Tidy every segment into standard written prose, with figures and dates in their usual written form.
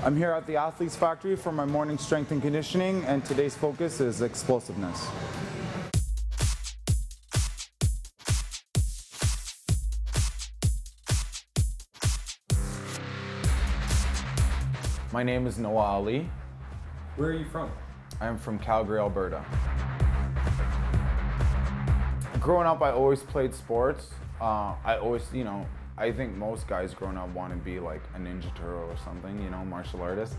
I'm here at the Athletes Factory for my morning strength and conditioning, and today's focus is explosiveness. My name is Noah Ali. Where are you from? I am from Calgary, Alberta. Growing up, I always played sports. I think most guys growing up want to be like a Ninja Turtle or something, you know, martial artist.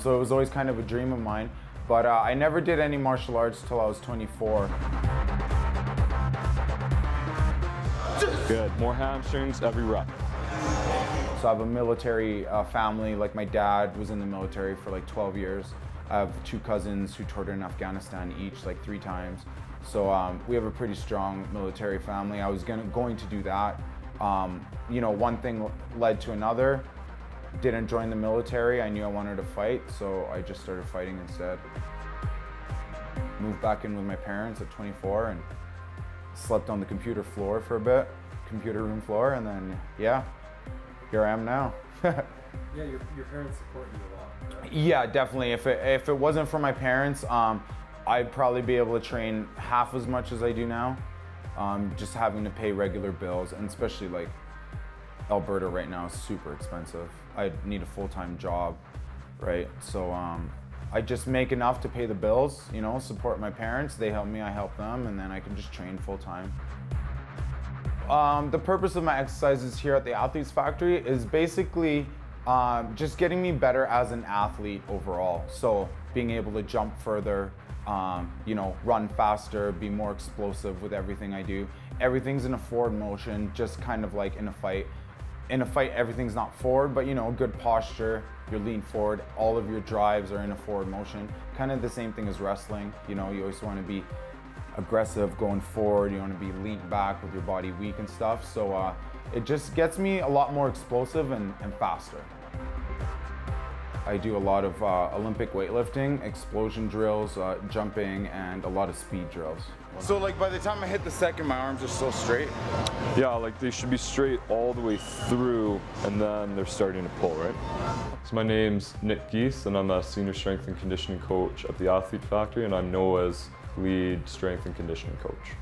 So it was always kind of a dream of mine, but I never did any martial arts till I was 24. Good, more hamstrings every rep. So I have a military family, like my dad was in the military for like 12 years. I have 2 cousins who toured in Afghanistan each like 3 times. So we have a pretty strong military family. I was going to do that. You know, one thing led to another. Didn't join the military. I knew I wanted to fight, so I just started fighting instead. Moved back in with my parents at 24 and slept on the computer floor for a bit, computer room floor, and then, yeah, here I am now. Yeah, your parents support you a lot, right? Yeah, definitely. If it wasn't for my parents, I'd probably be able to train half as much as I do now. Just having to pay regular bills, and especially like Alberta right now is super expensive. I need a full-time job, right? So I just make enough to pay the bills, you know, support my parents, they help me, I help them, and then I can just train full-time. The purpose of my exercises here at the Athletes Factory is basically just getting me better as an athlete overall. So being able to jump further, you know, run faster, be more explosive with everything I do. Everything's in a forward motion, just kind of like in a fight. In a fight, everything's not forward, but you know, good posture, you're lean forward, all of your drives are in a forward motion. Kind of the same thing as wrestling. You know, you always want to be aggressive going forward, you want to be lean back with your body weak and stuff. So it just gets me a lot more explosive and faster. I do a lot of Olympic weightlifting, explosion drills, jumping, and a lot of speed drills. So like by the time I hit the second, my arms are still straight? Yeah, like they should be straight all the way through, and then they're starting to pull, right? So my name's Nick Geese, and I'm a senior strength and conditioning coach at the Athlete Factory, and I'm Noah's lead strength and conditioning coach.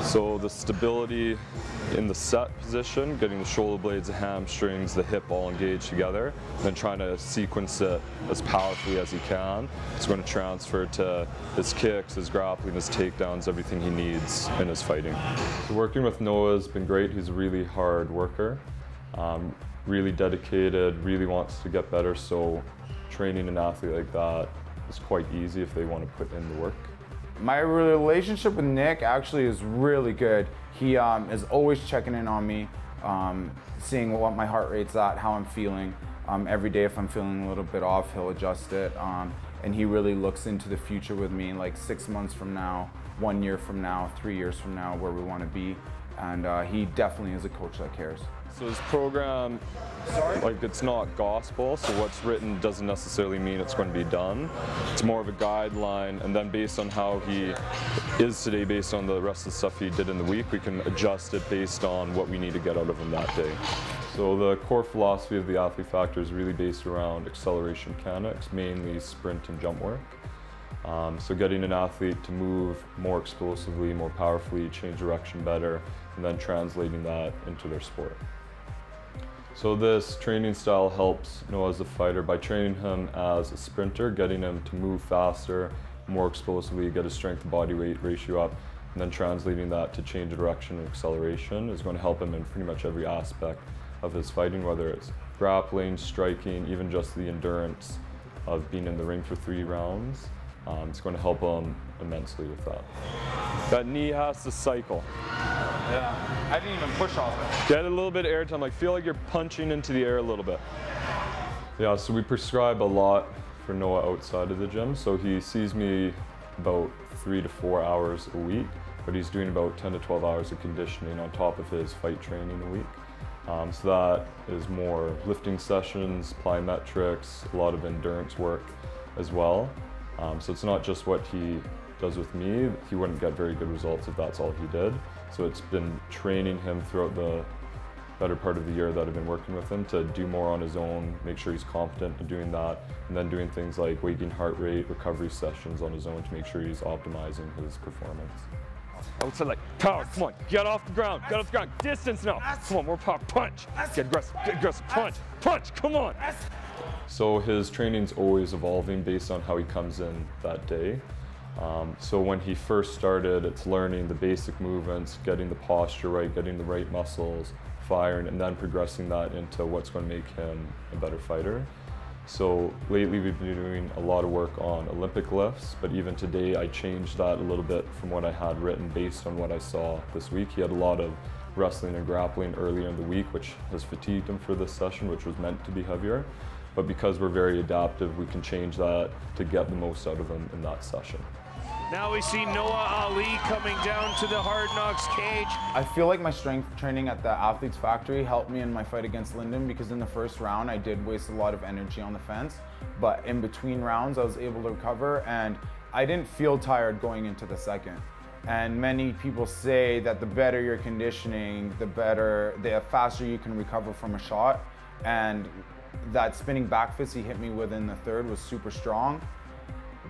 So the stability in the set position, getting the shoulder blades, the hamstrings, the hip all engaged together, and then trying to sequence it as powerfully as he can. It's going to transfer to his kicks, his grappling, his takedowns, everything he needs in his fighting. So working with Noah has been great. He's a really hard worker, really dedicated, really wants to get better, so training an athlete like that is quite easy if they want to put in the work. My relationship with Nick actually is really good. He is always checking in on me, seeing what my heart rate's at, how I'm feeling. Every day if I'm feeling a little bit off, he'll adjust it. And he really looks into the future with me, like 6 months from now, 1 year from now, 3 years from now, where we want to be. And he definitely is a coach that cares. So his program, like it's not gospel, so what's written doesn't necessarily mean it's going to be done. It's more of a guideline, and then based on how he is today, based on the rest of the stuff he did in the week, we can adjust it based on what we need to get out of him that day. So the core philosophy of the Athlete Factor is really based around acceleration mechanics, mainly sprint and jump work. So getting an athlete to move more explosively, more powerfully, change direction better, and then translating that into their sport. So this training style helps Noah as a fighter by training him as a sprinter, getting him to move faster, more explosively, get his strength to body weight ratio up, and then translating that to change of direction and acceleration is going to help him in pretty much every aspect of his fighting, whether it's grappling, striking, even just the endurance of being in the ring for 3 rounds. It's going to help him immensely with that. That knee has to cycle. Yeah, I didn't even push off it. Get a little bit of air time, like feel like you're punching into the air a little bit. Yeah, so we prescribe a lot for Noah outside of the gym. So he sees me about 3 to 4 hours a week, but he's doing about 10 to 12 hours of conditioning on top of his fight training a week. So that is more lifting sessions, plyometrics, a lot of endurance work as well. So it's not just what he does with me. He wouldn't get very good results if that's all he did. So it's been training him throughout the better part of the year that I've been working with him to do more on his own, make sure he's competent in doing that, and then doing things like weighting heart rate, recovery sessions on his own to make sure he's optimizing his performance. I would say like, power, come on, get off the ground, distance now, come on, more power, punch, get aggressive, punch, come on. So his training's always evolving based on how he comes in that day. So when he first started, it's learning the basic movements, getting the posture right, getting the right muscles, firing, and then progressing that into what's going to make him a better fighter. So lately we've been doing a lot of work on Olympic lifts, but even today I changed that a little bit from what I had written based on what I saw this week. He had a lot of wrestling and grappling earlier in the week, which has fatigued him for this session, which was meant to be heavier. But because we're very adaptive, we can change that to get the most out of him in that session. Now we see Noah Ali coming down to the Hard Knocks cage. I feel like my strength training at the Athletes Factory helped me in my fight against Lyndon, because in the first round I did waste a lot of energy on the fence, but in between rounds I was able to recover and I didn't feel tired going into the second. And many people say that the better your conditioning, the faster you can recover from a shot. And that spinning back fist he hit me with in the third was super strong,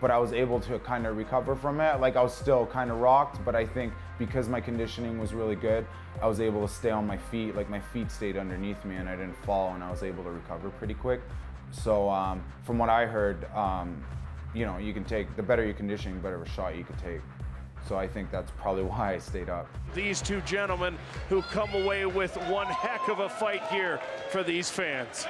but I was able to kind of recover from it. Like, I was still kind of rocked, but I think because my conditioning was really good, I was able to stay on my feet. Like, my feet stayed underneath me and I didn't fall, and I was able to recover pretty quick. So from what I heard, you know, you can take, the better your conditioning, the better of a shot you could take. So I think that's probably why I stayed up. These two gentlemen who come away with one heck of a fight here for these fans.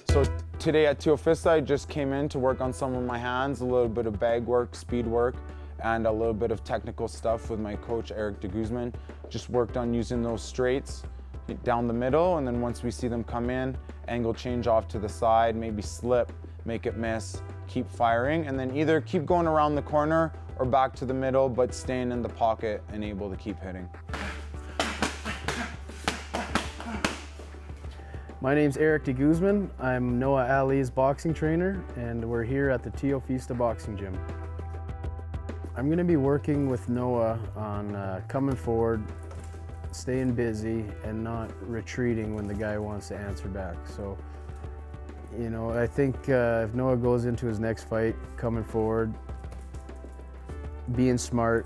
So today at hkfc I just came in to work on some of my hands, a little bit of bag work, speed work, and a little bit of technical stuff with my coach Eric de Guzman. Just worked on using those straights down the middle, and then once we see them come in, angle change off to the side, maybe slip, make it miss, keep firing, and then either keep going around the corner or back to the middle, but staying in the pocket and able to keep hitting. My name's Eric de Guzman. I'm Noah Ali's boxing trainer, and we're here at the hkfc boxing gym. I'm going to be working with Noah on coming forward, staying busy, and not retreating when the guy wants to answer back. So, you know, I think if Noah goes into his next fight coming forward, being smart,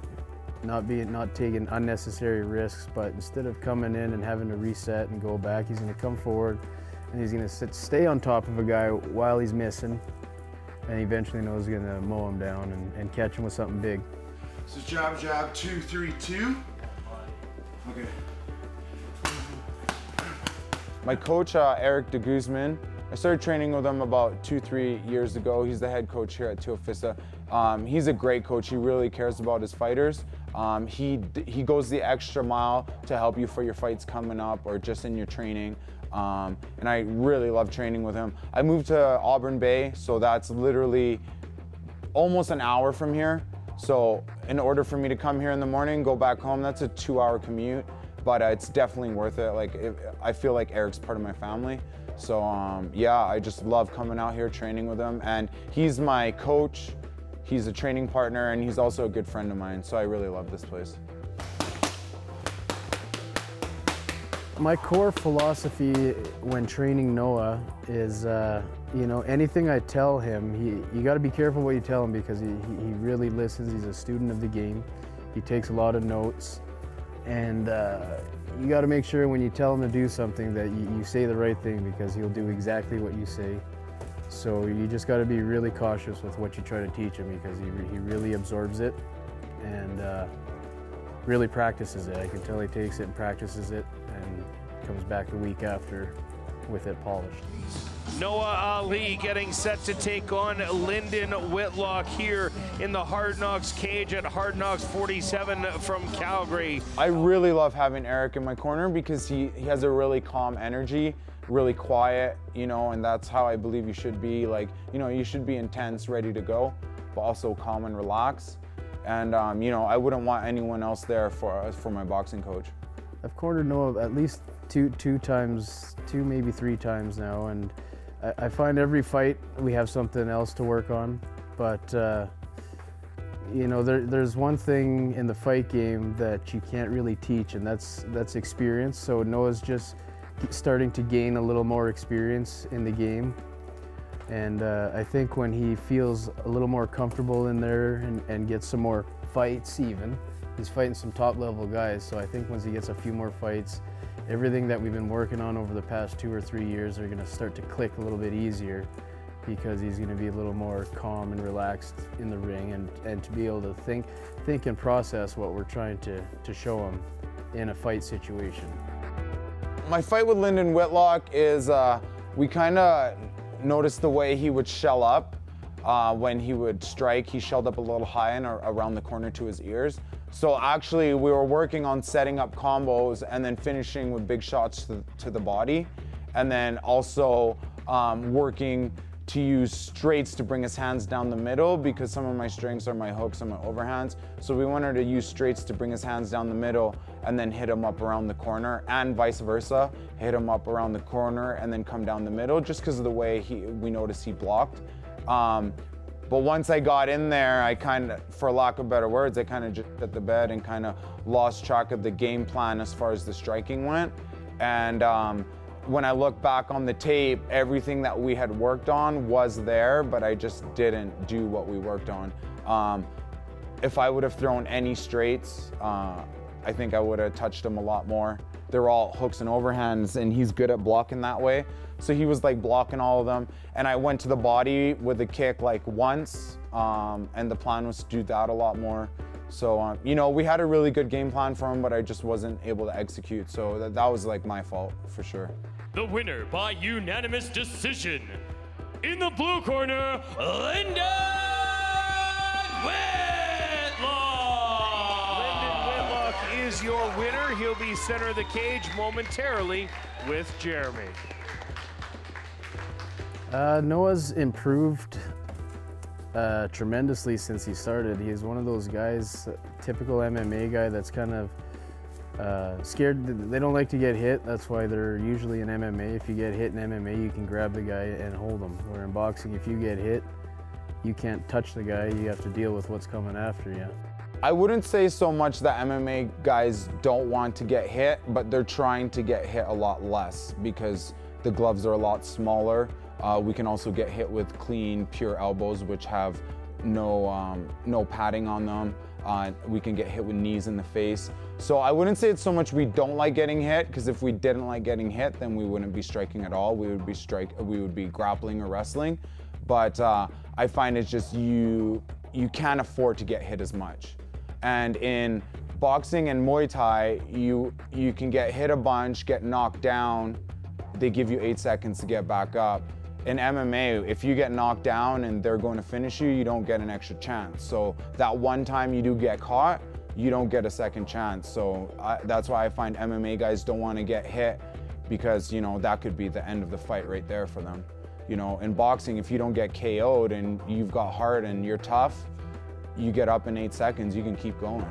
not taking unnecessary risks, but instead of coming in and having to reset and go back, he's going to come forward and he's going to stay on top of a guy while he's missing, and eventually knows he's going to mow him down and catch him with something big. So jab, 2, 3, 2. Okay. My coach, Eric de Guzman, I started training with him about 2-3 years ago. He's the head coach here at hkfc. He's a great coach. He really cares about his fighters. He goes the extra mile to help you for your fights coming up or just in your training. And I really love training with him. I moved to Auburn Bay, so that's literally almost an hour from here. So in order for me to come here in the morning, go back home, that's a 2-hour commute, but it's definitely worth it. Like, I feel like Eric's part of my family. So yeah, I just love coming out here training with him, and he's my coach, he's a training partner, and he's also a good friend of mine, so I really love this place. My core philosophy when training Noah is, you know, anything I tell him, you got to be careful what you tell him, because he really listens. He's a student of the game. He takes a lot of notes, and you got to make sure when you tell him to do something that you say the right thing, because he'll do exactly what you say. So you just got to be really cautious with what you try to teach him, because he really absorbs it and really practices it. I can tell he takes it and practices it and comes back the week after with it polished. Noah Ali getting set to take on Lyndon Whitlock here in the Hard Knocks cage at Hard Knocks 47 from Calgary. I really love having Eric in my corner because he has a really calm energy, really quiet, you know, and that's how I believe you should be. Like, you know, you should be intense, ready to go, but also calm and relaxed. And, you know, I wouldn't want anyone else there for my boxing coach. I've cornered Noah at least two, maybe three times now, and I find every fight we have something else to work on, but you know, there's one thing in the fight game that you can't really teach, and that's experience. So Noah's just starting to gain a little more experience in the game, and I think when he feels a little more comfortable in there and gets some more fights, even he's fighting some top-level guys. So I think once he gets a few more fights, everything that we've been working on over the past 2 or 3 years are going to start to click a little bit easier, because he's going to be a little more calm and relaxed in the ring, and to be able to think and process what we're trying to show him in a fight situation. My fight with Lyndon Whitlock is we kind of noticed the way he would shell up when he would strike. He shelled up a little high and around the corner to his ears. So actually we were working on setting up combos and then finishing with big shots to the body, and then also working to use straights to bring his hands down the middle, because some of my strengths are my hooks and my overhands. So we wanted to use straights to bring his hands down the middle and then hit him up around the corner, and vice versa, hit him up around the corner and then come down the middle, just because of the way we noticed he blocked. But once I got in there, I kind of, for lack of better words, I kind of just hit the bed and kind of lost track of the game plan as far as the striking went. And when I look back on the tape, everything that we had worked on was there, but I just didn't do what we worked on. If I would have thrown any straights, I think I would have touched him a lot more. They're all hooks and overhands, and he's good at blocking that way. So he was like blocking all of them. And I went to the body with a kick like once, and the plan was to do that a lot more. So, you know, we had a really good game plan for him, but I just wasn't able to execute. So that was like my fault for sure. The winner by unanimous decision, in the blue corner, Lyndon Whitlock! Lyndon Whitlock is your winner. He'll be center of the cage momentarily with Jeremy. Noah's improved tremendously since he started. He's one of those guys, typical MMA guy, that's kind of scared. They don't like to get hit. That's why they're usually in MMA. If you get hit in MMA, you can grab the guy and hold him. Where in boxing, if you get hit, you can't touch the guy. You have to deal with what's coming after you. I wouldn't say so much that MMA guys don't want to get hit, but they're trying to get hit a lot less because the gloves are a lot smaller. We can also get hit with clean, pure elbows, which have no padding on them. We can get hit with knees in the face. So I wouldn't say it's so much we don't like getting hit, because if we didn't like getting hit, then we wouldn't be striking at all. We would be grappling or wrestling. But I find it's just you can't afford to get hit as much. And in boxing and Muay Thai, you can get hit a bunch, get knocked down. They give you 8 seconds to get back up. In MMA, if you get knocked down and they're going to finish you, you don't get an extra chance. So that one time you do get caught, you don't get a second chance. So that's why I find MMA guys don't want to get hit, because, you know, that could be the end of the fight right there for them. You know, in boxing, if you don't get KO'd and you've got heart and you're tough, you get up in 8 seconds, you can keep going.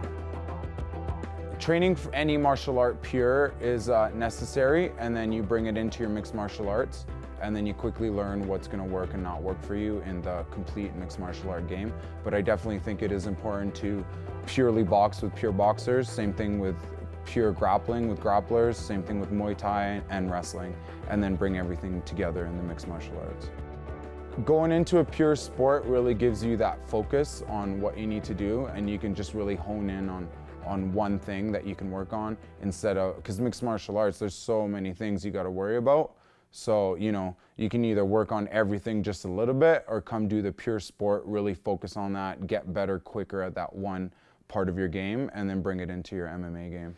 Training for any martial art pure is necessary, and then you bring it into your mixed martial arts, and then you quickly learn what's going to work and not work for you in the complete mixed martial art game. But I definitely think it is important to purely box with pure boxers, same thing with pure grappling with grapplers, same thing with Muay Thai and wrestling, and then bring everything together in the mixed martial arts. Going into a pure sport really gives you that focus on what you need to do, and you can just really hone in on one thing that you can work on, instead of, because mixed martial arts, there's so many things you got to worry about. So, you know, you can either work on everything just a little bit, or come do the pure sport, really focus on that, get better quicker at that one part of your game, and then bring it into your MMA game.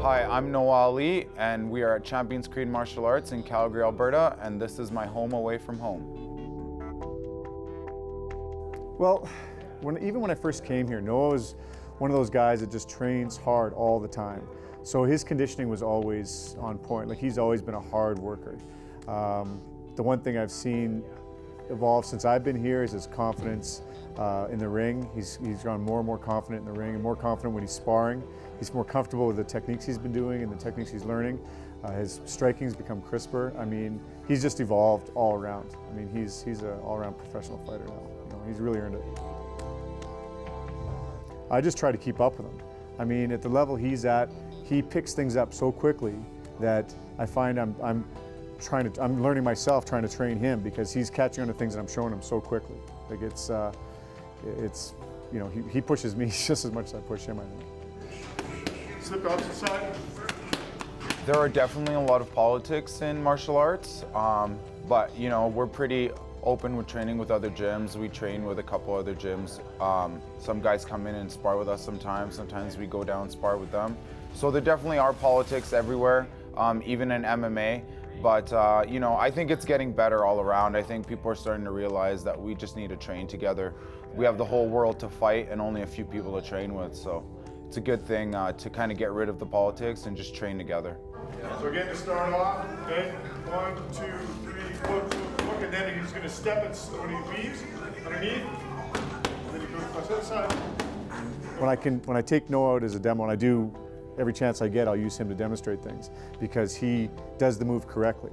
Hi, I'm Noah Ali, and we are at Champions Creed Martial Arts in Calgary, Alberta, and this is my home away from home. Well, even when I first came here, Noah was one of those guys that just trains hard all the time. So his conditioning was always on point. Like, he's always been a hard worker. The one thing I've seen evolve since I've been here is his confidence in the ring. He's gone more and more confident in the ring and more confident when he's sparring. He's more comfortable with the techniques he's been doing and the techniques he's learning. His striking's become crisper. I mean, he's just evolved all around. I mean, he's an all-around professional fighter now. You know, he's really earned it. I just try to keep up with him. I mean, at the level he's at, he picks things up so quickly that I find I'm learning myself trying to train him, because he's catching on to things that I'm showing him so quickly. Like, it's you know, he pushes me just as much as I push him, I think. Slip out to the side. There are definitely a lot of politics in martial arts, but you know, we're pretty open with training with other gyms. We train with a couple other gyms. Some guys come in and spar with us sometimes. Sometimes we go down and spar with them. So there definitely are politics everywhere, even in MMA. But you know, I think it's getting better all around. I think people are starting to realize that we just need to train together. We have the whole world to fight and only a few people to train with. So it's a good thing to kind of get rid of the politics and just train together. So again, to start off, okay, 1, 2, 3, look, and then he's going to step it when he weaves underneath, and then he goes across the other side. When I take Noah out as a demo, and I do, every chance I get, I'll use him to demonstrate things, because he does the move correctly.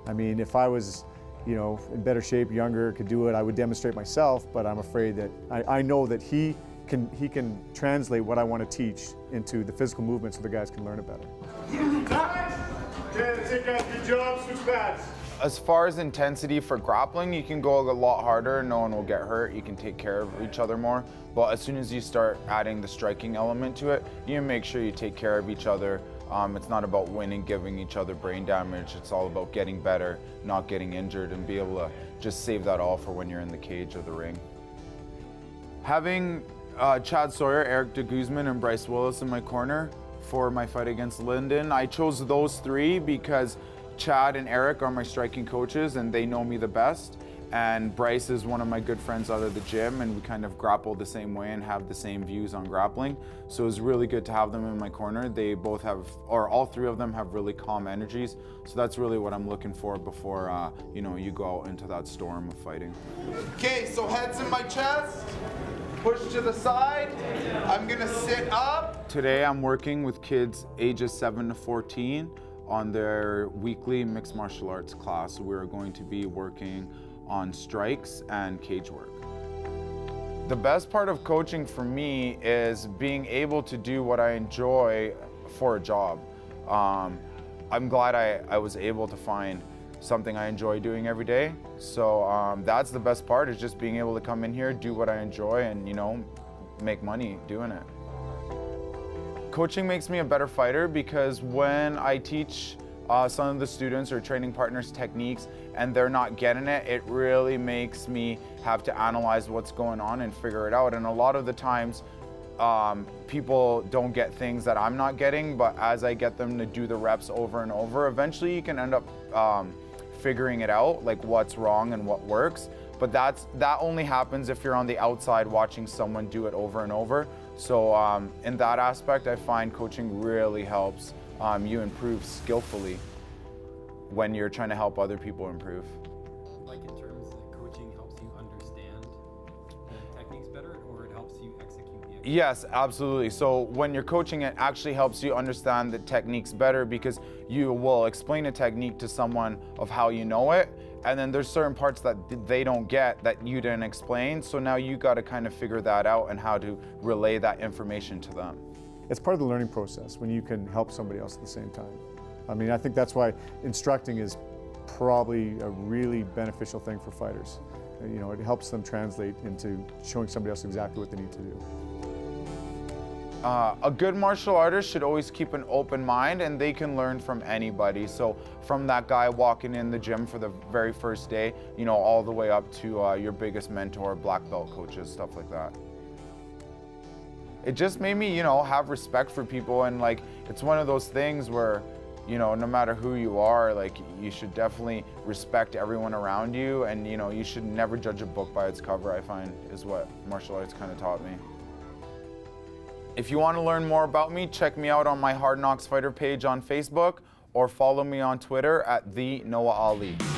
I mean, if I was, you know, in better shape, younger, could do it, I would demonstrate myself, but I'm afraid that I know that he can translate what I want to teach into the physical movement so the guys can learn it better. Okay, that's it, guys. Good job. Switch pads. As far as intensity for grappling, you can go a lot harder. No one will get hurt. You can take care of each other more. But as soon as you start adding the striking element to it, you make sure you take care of each other. It's not about winning, giving each other brain damage. It's all about getting better, not getting injured, and be able to just save that all for when you're in the cage or the ring. Having Chad Sawyer, Eric de Guzman, and Bryce Willis in my corner for my fight against Lyndon, I chose those three because Chad and Eric are my striking coaches and they know me the best. And Bryce is one of my good friends out of the gym, and we kind of grapple the same way and have the same views on grappling. So it was really good to have them in my corner. They both have, or all three of them have really calm energies. So that's really what I'm looking for before, you know, you go out into that storm of fighting. Okay, so head's in my chest. Push to the side. I'm gonna sit up. Today I'm working with kids ages 7 to 14 on their weekly mixed martial arts class. We're going to be working on strikes and cage work. The best part of coaching for me is being able to do what I enjoy for a job. I'm glad I was able to find something I enjoy doing every day. So that's the best part, is just being able to come in here, do what I enjoy, and, you know, make money doing it. Coaching makes me a better fighter because when I teach some of the students or training partners techniques and they're not getting it, it really makes me have to analyze what's going on and figure it out. And a lot of the times, people don't get things that I'm not getting, but as I get them to do the reps over and over, eventually you can end up figuring it out, like what's wrong and what works. But that only happens if you're on the outside watching someone do it over and over. So in that aspect, I find coaching really helps you improve skillfully when you're trying to help other people improve. Like, in terms of coaching helps you understand the techniques better, or it helps you execute the techniques? Yes, absolutely. So when you're coaching, it actually helps you understand the techniques better, because you will explain a technique to someone of how you know it, and then there's certain parts that they don't get that you didn't explain. So now you got to kind of figure that out and how to relay that information to them. It's part of the learning process when you can help somebody else at the same time. I mean, I think that's why instructing is probably a really beneficial thing for fighters. You know, it helps them translate into showing somebody else exactly what they need to do. A good martial artist should always keep an open mind, and they can learn from anybody. So from that guy walking in the gym for the very first day, you know, all the way up to your biggest mentor, black belt coaches, stuff like that. it just made me, you know, have respect for people. And like, it's one of those things where, you know, no matter who you are, like, you should definitely respect everyone around you, and, you know, you should never judge a book by its cover, I find, is what martial arts kind of taught me. If you want to learn more about me, check me out on my Hard Knocks Fighter page on Facebook, or follow me on Twitter at @TheNoahAli.